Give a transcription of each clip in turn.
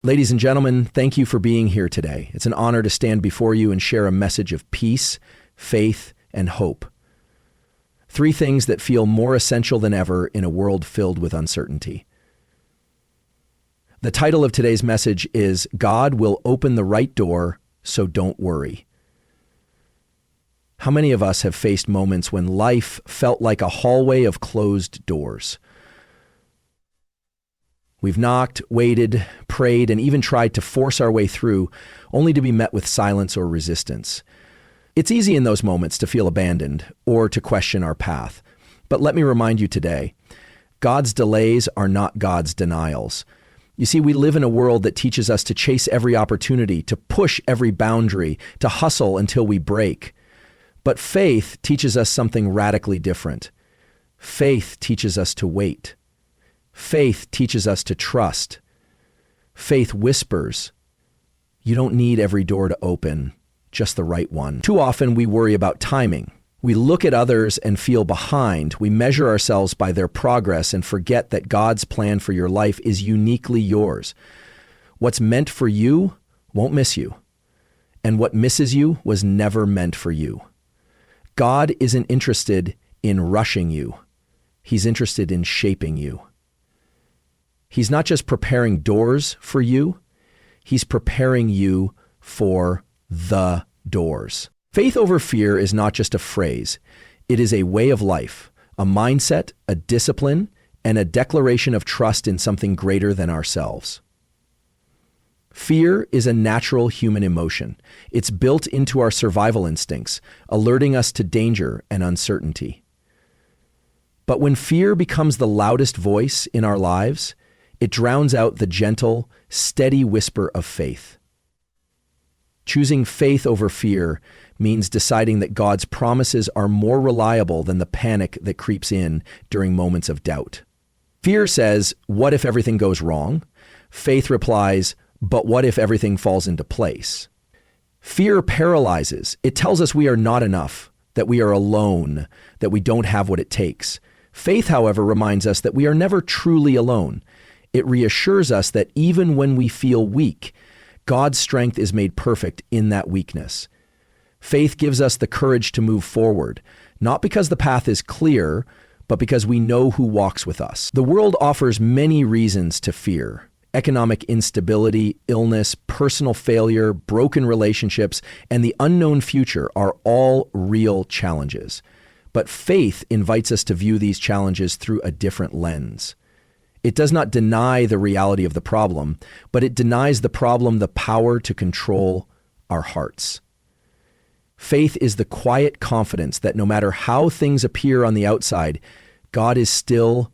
Ladies and gentlemen, thank you for being here today. It's an honor to stand before you and share a message of peace, faith, and hope. Three things that feel more essential than ever in a world filled with uncertainty. The title of today's message is God Will Open the Right Door, So Don't Worry. How many of us have faced moments when life felt like a hallway of closed doors? We've knocked, waited, prayed, and even tried to force our way through, only to be met with silence or resistance. It's easy in those moments to feel abandoned or to question our path. But let me remind you today, God's delays are not God's denials. You see, we live in a world that teaches us to chase every opportunity, to push every boundary, to hustle until we break. But faith teaches us something radically different. Faith teaches us to wait. Faith teaches us to trust. Faith whispers, you don't need every door to open, just the right one. Too often we worry about timing. We look at others and feel behind. We measure ourselves by their progress and forget that God's plan for your life is uniquely yours. What's meant for you won't miss you, and what misses you was never meant for you. God isn't interested in rushing you. He's interested in shaping you. He's not just preparing doors for you, he's preparing you for the doors. Faith over fear is not just a phrase. It is a way of life, a mindset, a discipline, and a declaration of trust in something greater than ourselves. Fear is a natural human emotion. It's built into our survival instincts, alerting us to danger and uncertainty. But when fear becomes the loudest voice in our lives, it drowns out the gentle, steady whisper of faith. Choosing faith over fear means deciding that God's promises are more reliable than the panic that creeps in during moments of doubt. Fear says, what if everything goes wrong? Faith replies, but what if everything falls into place? Fear paralyzes. It tells us we are not enough, that we are alone, that we don't have what it takes. Faith, however, reminds us that we are never truly alone. It reassures us that even when we feel weak, God's strength is made perfect in that weakness. Faith gives us the courage to move forward, not because the path is clear, but because we know who walks with us. The world offers many reasons to fear. Economic instability, illness, personal failure, broken relationships, and the unknown future are all real challenges. But faith invites us to view these challenges through a different lens. It does not deny the reality of the problem, but it denies the problem the power to control our hearts. Faith is the quiet confidence that no matter how things appear on the outside, God is still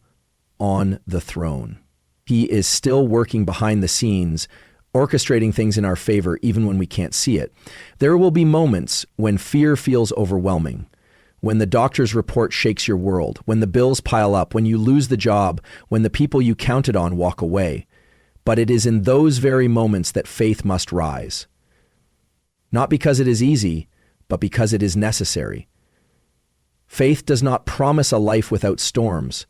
on the throne. He is still working behind the scenes, orchestrating things in our favor even when we can't see it. There will be moments when fear feels overwhelming. When the doctor's report shakes your world, when the bills pile up, when you lose the job, when the people you counted on walk away. But it is in those very moments that faith must rise. Not because it is easy, but because it is necessary. Faith does not promise a life without storms.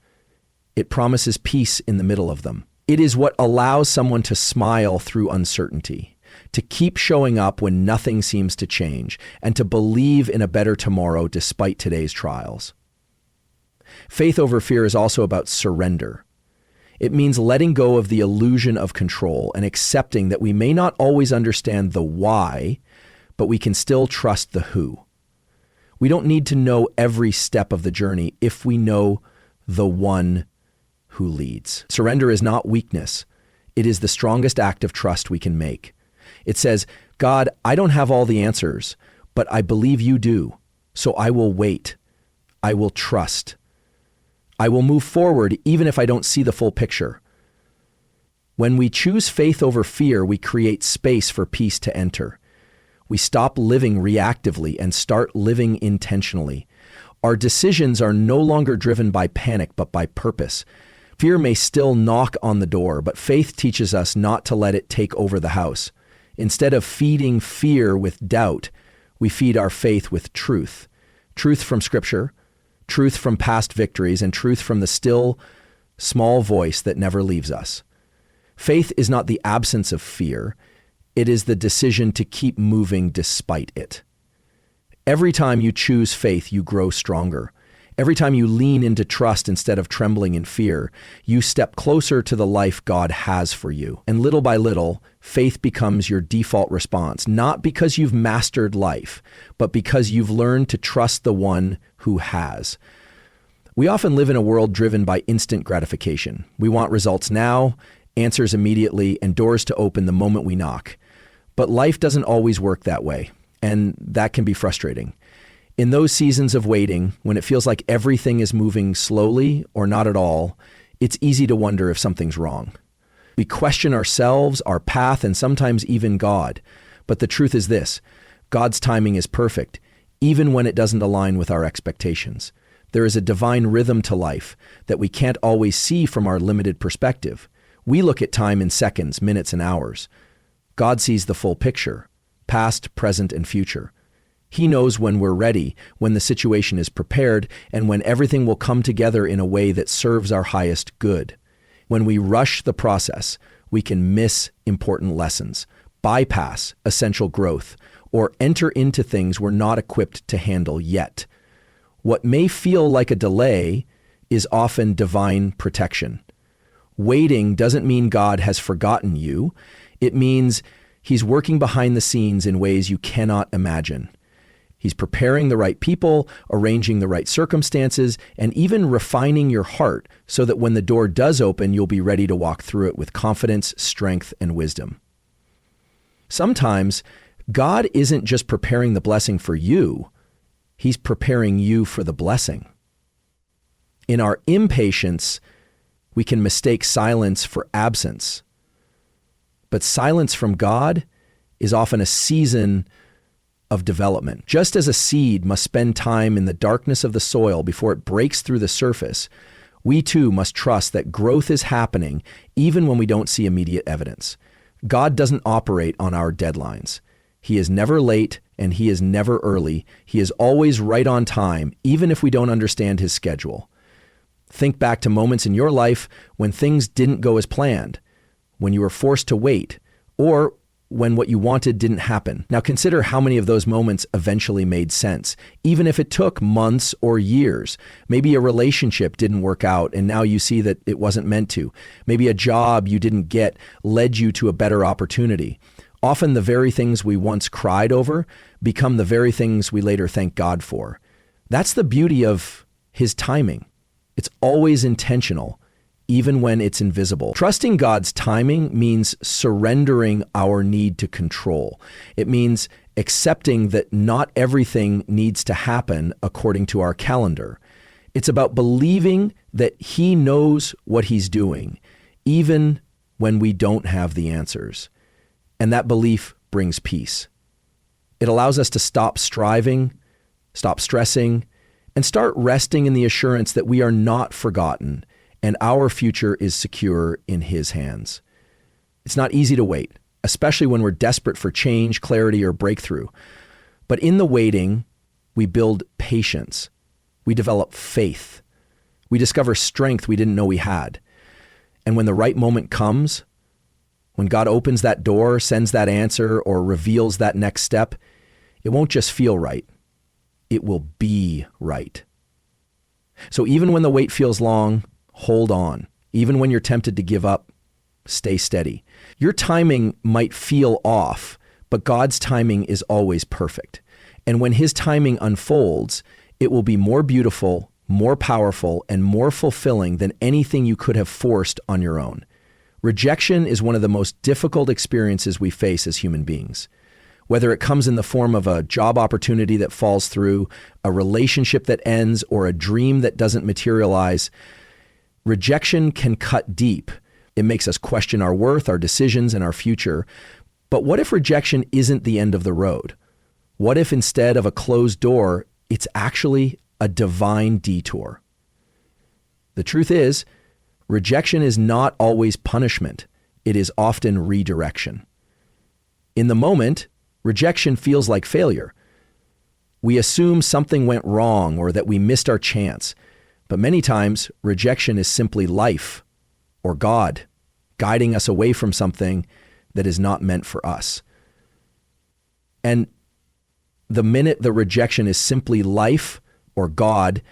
It promises peace in the middle of them. It is what allows someone to smile through uncertainty, to keep showing up when nothing seems to change, and to believe in a better tomorrow despite today's trials. Faith over fear is also about surrender. It means letting go of the illusion of control and accepting that we may not always understand the why, but we can still trust the who. We don't need to know every step of the journey if we know the one who leads. Surrender is not weakness. It is the strongest act of trust we can make. It says, God, I don't have all the answers, but I believe you do. So I will wait. I will trust. I will move forward even if I don't see the full picture. When we choose faith over fear, we create space for peace to enter. We stop living reactively and start living intentionally. Our decisions are no longer driven by panic, but by purpose. Fear may still knock on the door, but faith teaches us not to let it take over the house. Instead of feeding fear with doubt, we feed our faith with truth. Truth from Scripture, truth from past victories, and truth from the still, small voice that never leaves us. Faith is not the absence of fear. It is the decision to keep moving despite it. Every time you choose faith, you grow stronger. Every time you lean into trust instead of trembling in fear, you step closer to the life God has for you. And little by little, faith becomes your default response, not because you've mastered life, but because you've learned to trust the one who has. We often live in a world driven by instant gratification. We want results now, answers immediately, and doors to open the moment we knock. But life doesn't always work that way, and that can be frustrating. In those seasons of waiting, when it feels like everything is moving slowly or not at all, it's easy to wonder if something's wrong. We question ourselves, our path, and sometimes even God. But the truth is this: God's timing is perfect, even when it doesn't align with our expectations. There is a divine rhythm to life that we can't always see from our limited perspective. We look at time in seconds, minutes, and hours. God sees the full picture, past, present, and future. He knows when we're ready, when the situation is prepared, and when everything will come together in a way that serves our highest good. When we rush the process, we can miss important lessons, bypass essential growth, or enter into things we're not equipped to handle yet. What may feel like a delay is often divine protection. Waiting doesn't mean God has forgotten you. It means He's working behind the scenes in ways you cannot imagine. He's preparing the right people, arranging the right circumstances, and even refining your heart so that when the door does open, you'll be ready to walk through it with confidence, strength, and wisdom. Sometimes God isn't just preparing the blessing for you, He's preparing you for the blessing. In our impatience, we can mistake silence for absence. But silence from God is often a season of development. Just as a seed must spend time in the darkness of the soil before it breaks through the surface, we too must trust that growth is happening even when we don't see immediate evidence. God doesn't operate on our deadlines. He is never late and He is never early. He is always right on time, even if we don't understand His schedule. Think back to moments in your life when things didn't go as planned, when you were forced to wait, or when what you wanted didn't happen. Now consider how many of those moments eventually made sense, even if it took months or years. Maybe a relationship didn't work out and now you see that it wasn't meant to. Maybe a job you didn't get led you to a better opportunity. Often the very things we once cried over become the very things we later thank God for. That's the beauty of His timing. It's always intentional, even when it's invisible. Trusting God's timing means surrendering our need to control. It means accepting that not everything needs to happen according to our calendar. It's about believing that He knows what He's doing, even when we don't have the answers. And that belief brings peace. It allows us to stop striving, stop stressing, and start resting in the assurance that we are not forgotten and our future is secure in His hands. It's not easy to wait, especially when we're desperate for change, clarity, or breakthrough. But in the waiting, we build patience. We develop faith. We discover strength we didn't know we had. And when the right moment comes, when God opens that door, sends that answer, or reveals that next step, it won't just feel right. It will be right. So even when the wait feels long, hold on. Even when you're tempted to give up, stay steady. Your timing might feel off, but God's timing is always perfect. And when His timing unfolds, it will be more beautiful, more powerful, and more fulfilling than anything you could have forced on your own. Rejection is one of the most difficult experiences we face as human beings. Whether it comes in the form of a job opportunity that falls through, a relationship that ends, or a dream that doesn't materialize, rejection can cut deep. It makes us question our worth, our decisions, and our future. But what if rejection isn't the end of the road? What if instead of a closed door, it's actually a divine detour? The truth is, rejection is not always punishment. It is often redirection. In the moment, rejection feels like failure. We assume something went wrong or that we missed our chance. But many times, rejection is simply life or God guiding us away from something that is not meant for us. And the minute the rejection is simply life or God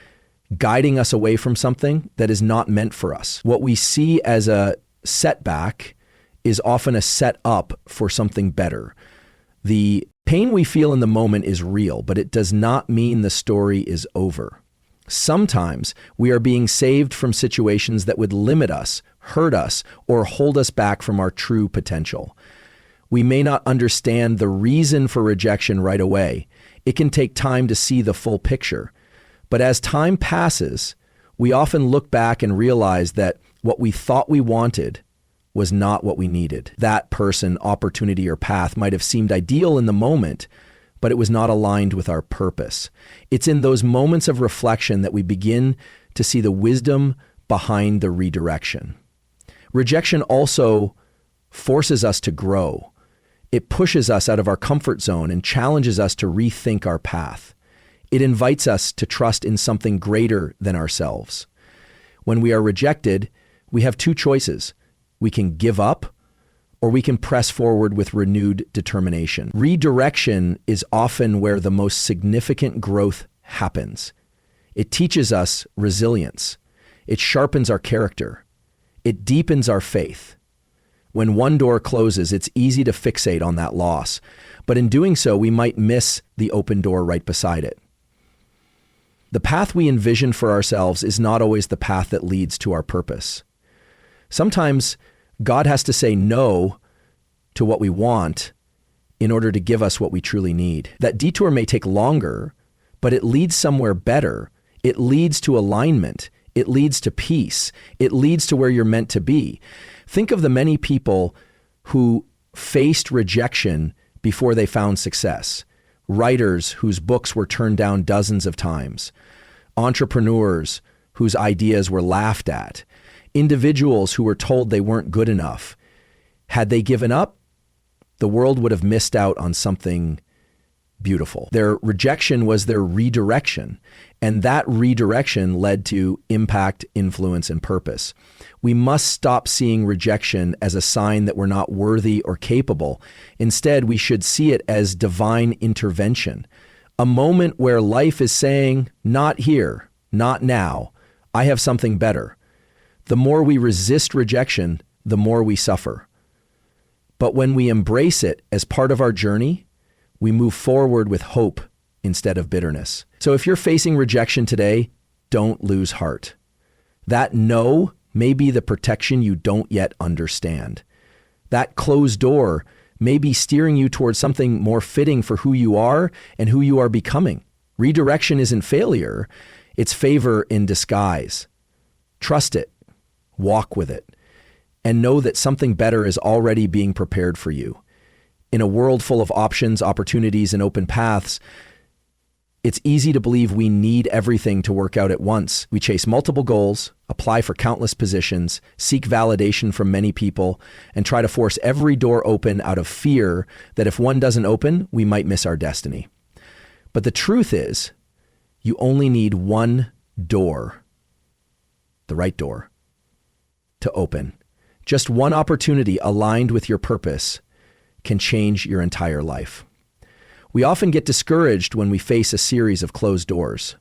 guiding us away from something that is not meant for us, what we see as a setback is often a setup for something better. The pain we feel in the moment is real, but it does not mean the story is over. Sometimes we are being saved from situations that would limit us, hurt us, or hold us back from our true potential. We may not understand the reason for rejection right away. It can take time to see the full picture. But as time passes, we often look back and realize that what we thought we wanted was not what we needed. That person, opportunity, or path might have seemed ideal in the moment, but it was not aligned with our purpose. It's in those moments of reflection that we begin to see the wisdom behind the redirection. Rejection also forces us to grow. It pushes us out of our comfort zone and challenges us to rethink our path. It invites us to trust in something greater than ourselves. When we are rejected, we have two choices. We can give up, or we can press forward with renewed determination. Redirection is often where the most significant growth happens. It teaches us resilience. It sharpens our character. It deepens our faith. When one door closes, it's easy to fixate on that loss, but in doing so, we might miss the open door right beside it. The path we envision for ourselves is not always the path that leads to our purpose. Sometimes God has to say no to what we want in order to give us what we truly need. That detour may take longer, but it leads somewhere better. It leads to alignment. It leads to peace. It leads to where you're meant to be. Think of the many people who faced rejection before they found success. Writers whose books were turned down dozens of times. Entrepreneurs whose ideas were laughed at. Individuals who were told they weren't good enough. Had they given up, the world would have missed out on something beautiful. Their rejection was their redirection, and that redirection led to impact, influence, and purpose. We must stop seeing rejection as a sign that we're not worthy or capable. Instead, we should see it as divine intervention, a moment where life is saying, not here, not now, I have something better. The more we resist rejection, the more we suffer. But when we embrace it as part of our journey, we move forward with hope instead of bitterness. So if you're facing rejection today, don't lose heart. That no may be the protection you don't yet understand. That closed door may be steering you towards something more fitting for who you are and who you are becoming. Redirection isn't failure, it's favor in disguise. Trust it, walk with it, and know that something better is already being prepared for you. In a world full of options, opportunities, and open paths, it's easy to believe we need everything to work out at once. We chase multiple goals, apply for countless positions, seek validation from many people, and try to force every door open out of fear that if one doesn't open, we might miss our destiny. But the truth is, you only need one door, the right door, to open. Just one opportunity aligned with your purpose can change your entire life. We often get discouraged when we face a series of closed doors.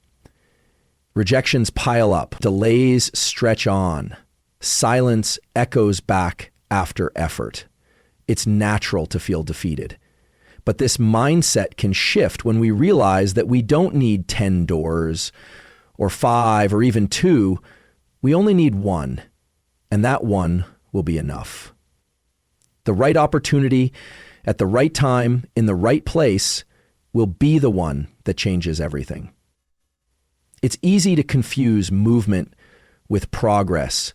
Rejections pile up, delays stretch on, silence echoes back after effort. It's natural to feel defeated. But this mindset can shift when we realize that we don't need 10 doors or 5 or even 2. We only need one, and that one will be enough. The right opportunity at the right time in the right place will be the one that changes everything. It's easy to confuse movement with progress.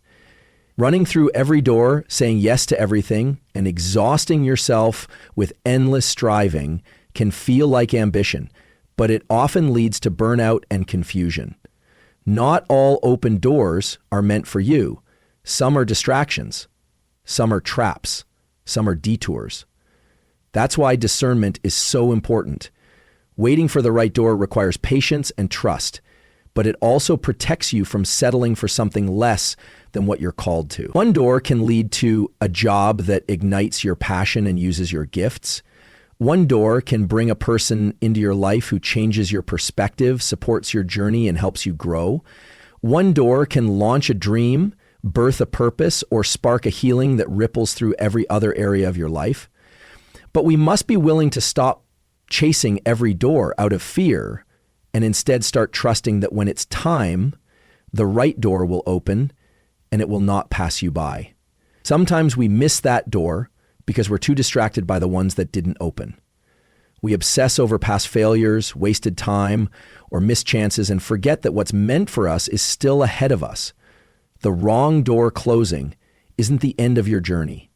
Running through every door, saying yes to everything, and exhausting yourself with endless striving can feel like ambition, but it often leads to burnout and confusion. Not all open doors are meant for you. Some are distractions. Some are traps. Some are detours. That's why discernment is so important. Waiting for the right door requires patience and trust, but it also protects you from settling for something less than what you're called to. One door can lead to a job that ignites your passion and uses your gifts. One door can bring a person into your life who changes your perspective, supports your journey, and helps you grow. One door can launch a dream, birth a purpose, or spark a healing that ripples through every other area of your life. But we must be willing to stop chasing every door out of fear and instead start trusting that when it's time, the right door will open and it will not pass you by. Sometimes we miss that door because we're too distracted by the ones that didn't open. We obsess over past failures, wasted time, or missed chances and forget that what's meant for us is still ahead of us. The wrong door closing isn't the end of your journey.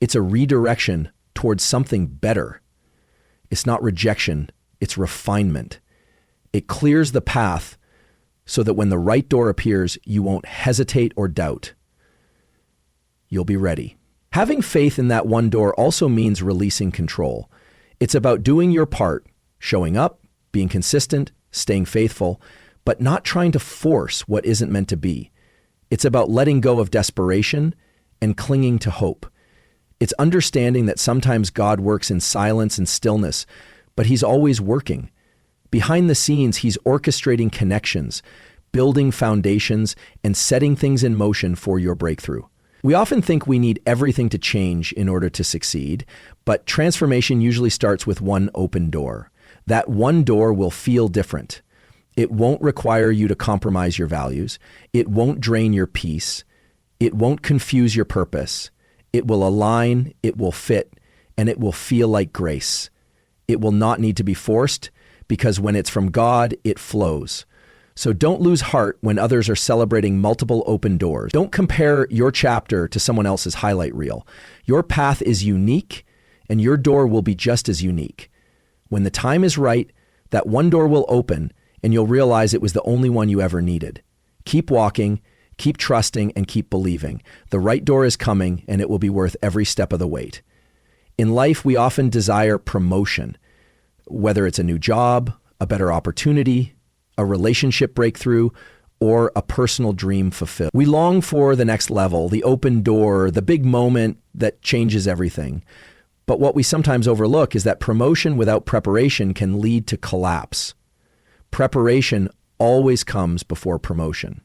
It's a redirection towards something better. It's not rejection, it's refinement. It clears the path so that when the right door appears, you won't hesitate or doubt. You'll be ready. Having faith in that one door also means releasing control. It's about doing your part, showing up, being consistent, staying faithful, but not trying to force what isn't meant to be. It's about letting go of desperation and clinging to hope. It's understanding that sometimes God works in silence and stillness, but he's always working. Behind the scenes, he's orchestrating connections, building foundations, and setting things in motion for your breakthrough. We often think we need everything to change in order to succeed, but transformation usually starts with one open door. That one door will feel different. It won't require you to compromise your values. It won't drain your peace. It won't confuse your purpose. It will align, it will fit, and it will feel like grace. It will not need to be forced because when it's from God, it flows. So don't lose heart when others are celebrating multiple open doors. Don't compare your chapter to someone else's highlight reel. Your path is unique, and your door will be just as unique. When the time is right, that one door will open, and you'll realize it was the only one you ever needed. Keep walking, keep trusting, and keep believing. The right door is coming, and it will be worth every step of the wait. In life, we often desire promotion, whether it's a new job, a better opportunity, a relationship breakthrough, or a personal dream fulfilled. We long for the next level, the open door, the big moment that changes everything. But what we sometimes overlook is that promotion without preparation can lead to collapse. Preparation always comes before promotion.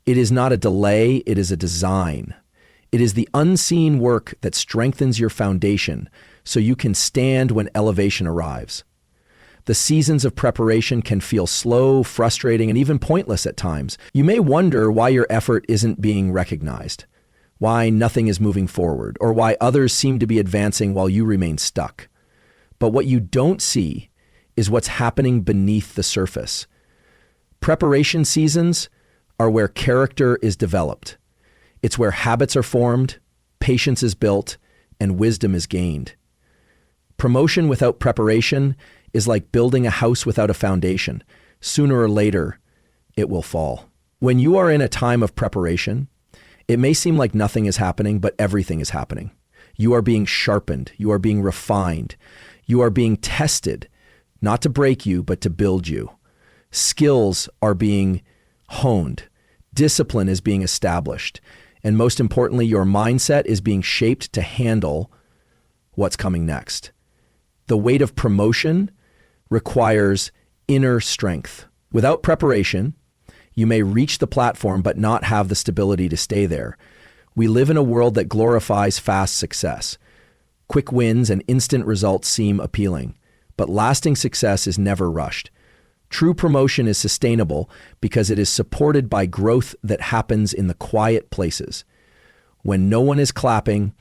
It is not a delay, it is a design. It is the unseen work that strengthens your foundation so you can stand when elevation arrives. The seasons of preparation can feel slow, frustrating, and even pointless at times. You may wonder why your effort isn't being recognized, why nothing is moving forward, or why others seem to be advancing while you remain stuck. But what you don't see is what's happening beneath the surface. Preparation seasons are where character is developed. It's where habits are formed, patience is built, and wisdom is gained. Promotion without preparation is like building a house without a foundation. Sooner or later, it will fall. When you are in a time of preparation, it may seem like nothing is happening, but everything is happening. You are being sharpened. You are being refined. You are being tested, not to break you, but to build you. Skills are being honed. Discipline is being established. And most importantly, your mindset is being shaped to handle what's coming next. The weight of promotion requires inner strength. Without preparation, you may reach the platform but not have the stability to stay there. We live in a world that glorifies fast success. Quick wins and instant results seem appealing, but lasting success is never rushed. True promotion is sustainable because it is supported by growth that happens in the quiet places. When no one is clapping,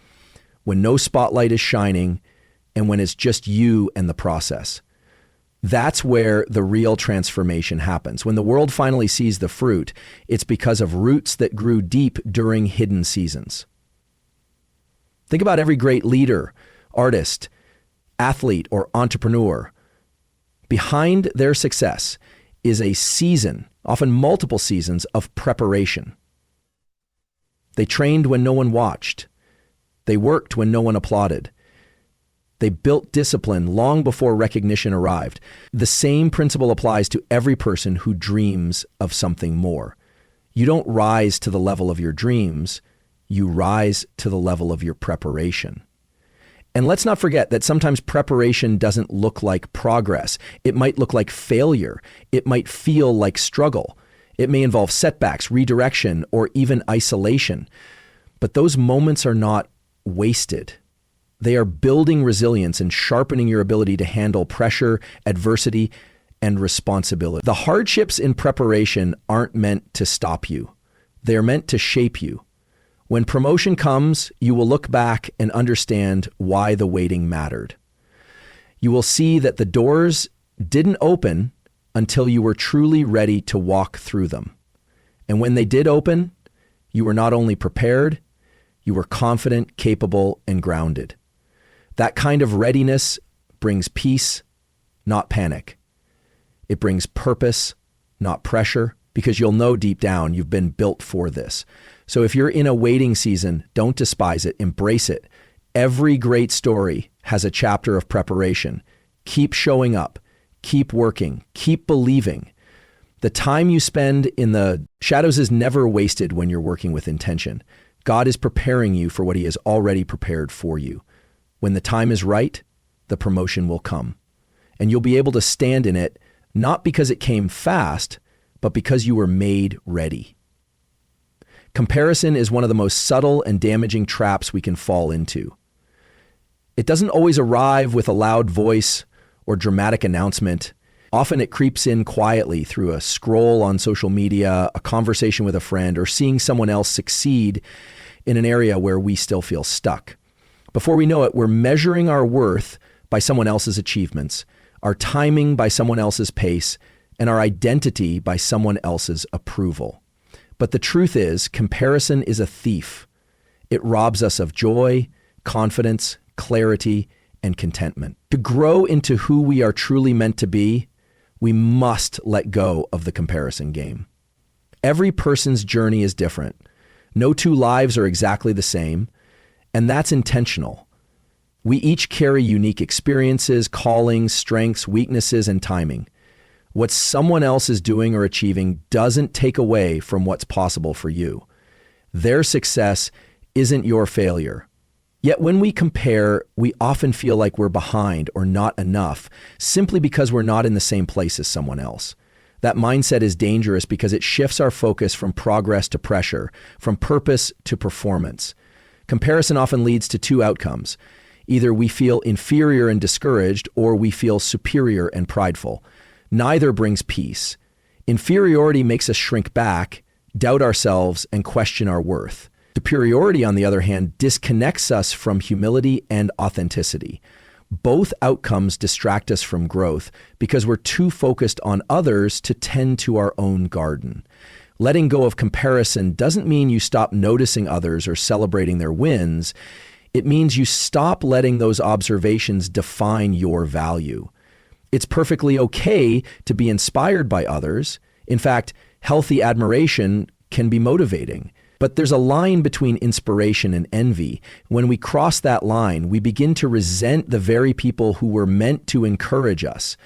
when no spotlight is shining, and when it's just you and the process. That's where the real transformation happens. When the world finally sees the fruit, it's because of roots that grew deep during hidden seasons. Think about every great leader, artist, athlete, or entrepreneur. Behind their success is a season, often multiple seasons, of preparation. They trained when no one watched. They worked when no one applauded. They built discipline long before recognition arrived. The same principle applies to every person who dreams of something more. You don't rise to the level of your dreams, you rise to the level of your preparation. And let's not forget that sometimes preparation doesn't look like progress. It might look like failure. It might feel like struggle. It may involve setbacks, redirection, or even isolation. But those moments are not wasted. They are building resilience and sharpening your ability to handle pressure, adversity, and responsibility. The hardships in preparation aren't meant to stop you. They are meant to shape you. When promotion comes, you will look back and understand why the waiting mattered. You will see that the doors didn't open until you were truly ready to walk through them. And when they did open, you were not only prepared, you were confident, capable, and grounded. That kind of readiness brings peace, not panic. It brings purpose, not pressure, because you'll know deep down you've been built for this. So if you're in a waiting season, don't despise it, embrace it. Every great story has a chapter of preparation. Keep showing up, keep working, keep believing. The time you spend in the shadows is never wasted when you're working with intention. God is preparing you for what he has already prepared for you. When the time is right, the promotion will come. And you'll be able to stand in it, not because it came fast, but because you were made ready. Comparison is one of the most subtle and damaging traps we can fall into. It doesn't always arrive with a loud voice or dramatic announcement. Often it creeps in quietly through a scroll on social media, a conversation with a friend, or seeing someone else succeed in an area where we still feel stuck. Before we know it, we're measuring our worth by someone else's achievements, our timing by someone else's pace, and our identity by someone else's approval. But the truth is, comparison is a thief. It robs us of joy, confidence, clarity, and contentment. To grow into who we are truly meant to be, we must let go of the comparison game. Every person's journey is different. No two lives are exactly the same, and that's intentional. We each carry unique experiences, callings, strengths, weaknesses, and timing. What someone else is doing or achieving doesn't take away from what's possible for you. Their success isn't your failure. Yet when we compare, we often feel like we're behind or not enough simply because we're not in the same place as someone else. That mindset is dangerous because it shifts our focus from progress to pressure, from purpose to performance. Comparison often leads to two outcomes. Either we feel inferior and discouraged, or we feel superior and prideful. Neither brings peace. Inferiority makes us shrink back, doubt ourselves, and question our worth. Superiority, on the other hand, disconnects us from humility and authenticity. Both outcomes distract us from growth because we're too focused on others to tend to our own garden. Letting go of comparison doesn't mean you stop noticing others or celebrating their wins. It means you stop letting those observations define your value. It's perfectly okay to be inspired by others. In fact, healthy admiration can be motivating. But there's a line between inspiration and envy. When we cross that line, we begin to resent the very people who were meant to encourage us.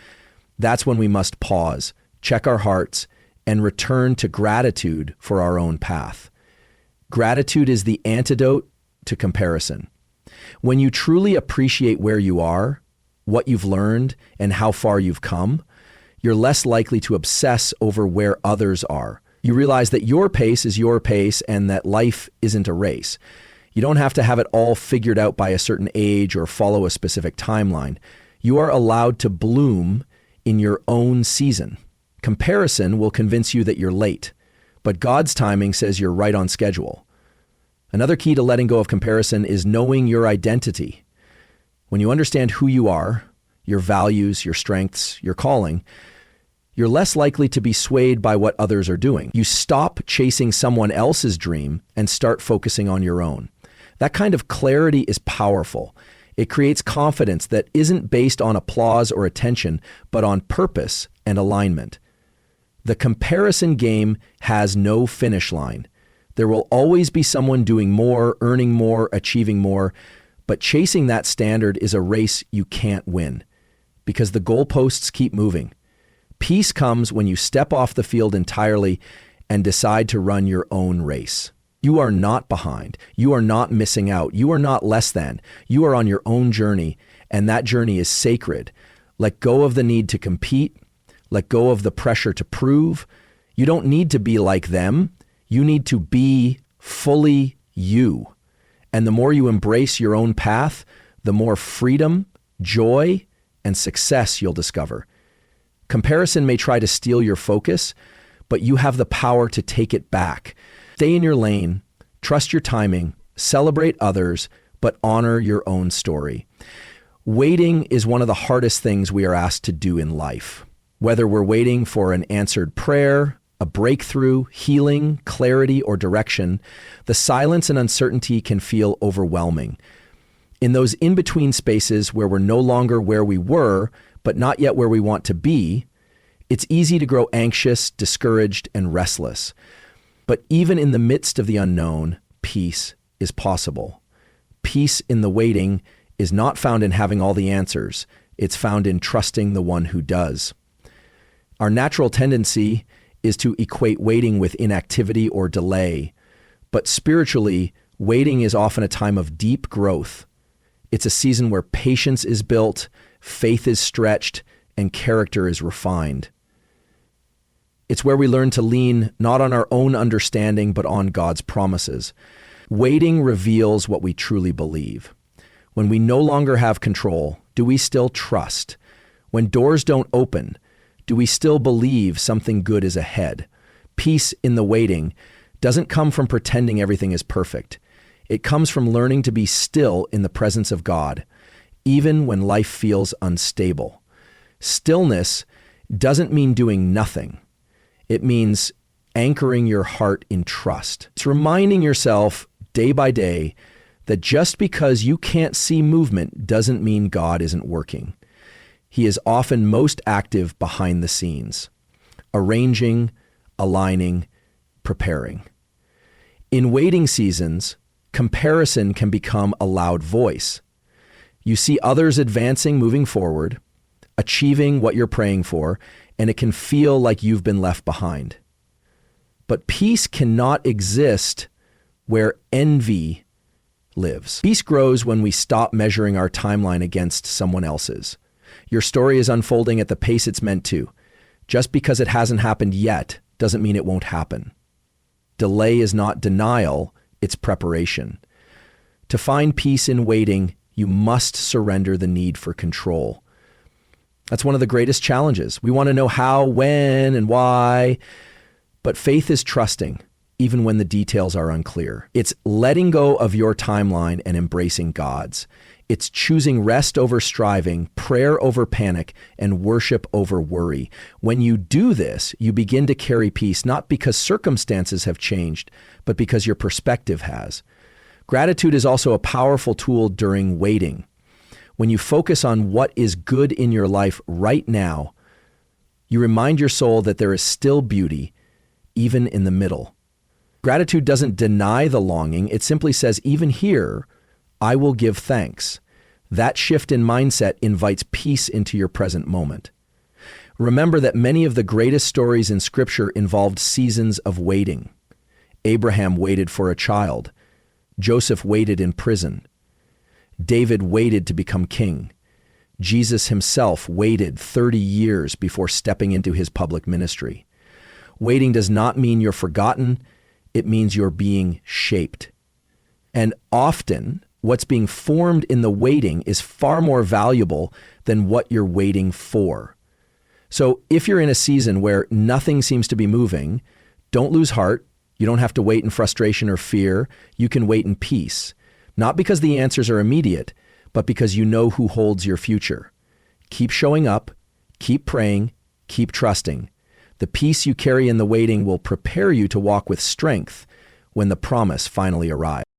That's when we must pause, check our hearts, and return to gratitude for our own path. Gratitude is the antidote to comparison. When you truly appreciate where you are, what you've learned, and how far you've come, you're less likely to obsess over where others are. You realize that your pace is your pace and that life isn't a race. You don't have to have it all figured out by a certain age or follow a specific timeline. You are allowed to bloom in your own season. Comparison will convince you that you're late, but God's timing says you're right on schedule. Another key to letting go of comparison is knowing your identity. When you understand who you are, your values, your strengths, your calling, you're less likely to be swayed by what others are doing. You stop chasing someone else's dream and start focusing on your own. That kind of clarity is powerful. It creates confidence that isn't based on applause or attention, but on purpose and alignment. The comparison game has no finish line. There will always be someone doing more, earning more, achieving more, But chasing that standard is a race you can't win because the goalposts keep moving. Peace comes when you step off the field entirely and decide to run your own race. You are not behind. You are not missing out. You are not less than. You are on your own journey, and that journey is sacred. Let go of the need to compete. Let go of the pressure to prove. You don't need to be like them. You need to be fully you. And the more you embrace your own path, the more freedom, joy, and success you'll discover. Comparison may try to steal your focus, but you have the power to take it back. Stay in your lane, trust your timing, celebrate others, but honor your own story. Waiting is one of the hardest things we are asked to do in life. Whether we're waiting for an answered prayer, a breakthrough, healing, clarity, or direction, the silence and uncertainty can feel overwhelming. In those in-between spaces where we're no longer where we were, but not yet where we want to be, it's easy to grow anxious, discouraged, and restless. But even in the midst of the unknown, peace is possible. Peace in the waiting is not found in having all the answers. It's found in trusting the one who does. Our natural tendency is to equate waiting with inactivity or delay. But spiritually, waiting is often a time of deep growth. It's a season where patience is built, faith is stretched, and character is refined. It's where we learn to lean not on our own understanding, but on God's promises. Waiting reveals what we truly believe. When we no longer have control, do we still trust? When doors don't open, do we still believe something good is ahead? Peace in the waiting doesn't come from pretending everything is perfect. It comes from learning to be still in the presence of God, even when life feels unstable. Stillness doesn't mean doing nothing. It means anchoring your heart in trust. It's reminding yourself day by day that just because you can't see movement doesn't mean God isn't working. He is often most active behind the scenes, arranging, aligning, preparing. In waiting seasons, comparison can become a loud voice. You see others advancing, moving forward, achieving what you're praying for, and it can feel like you've been left behind. But peace cannot exist where envy lives. Peace grows when we stop measuring our timeline against someone else's. Your story is unfolding at the pace it's meant to. Just because it hasn't happened yet doesn't mean it won't happen. Delay is not denial, it's preparation. To find peace in waiting, you must surrender the need for control. That's one of the greatest challenges. We want to know how, when, and why. But faith is trusting, even when the details are unclear. It's letting go of your timeline and embracing God's. It's choosing rest over striving, prayer over panic, and worship over worry. When you do this, you begin to carry peace, not because circumstances have changed, but because your perspective has. Gratitude is also a powerful tool during waiting. When you focus on what is good in your life right now, you remind your soul that there is still beauty, even in the middle. Gratitude doesn't deny the longing. It simply says, even here, I will give thanks. That shift in mindset invites peace into your present moment. Remember that many of the greatest stories in Scripture involved seasons of waiting. Abraham waited for a child. Joseph waited in prison. David waited to become king. Jesus himself waited 30 years before stepping into his public ministry. Waiting does not mean you're forgotten. It means you're being shaped. And often, what's being formed in the waiting is far more valuable than what you're waiting for. So if you're in a season where nothing seems to be moving, don't lose heart. You don't have to wait in frustration or fear. You can wait in peace. Not because the answers are immediate, but because you know who holds your future. Keep showing up, keep praying, keep trusting. The peace you carry in the waiting will prepare you to walk with strength when the promise finally arrives.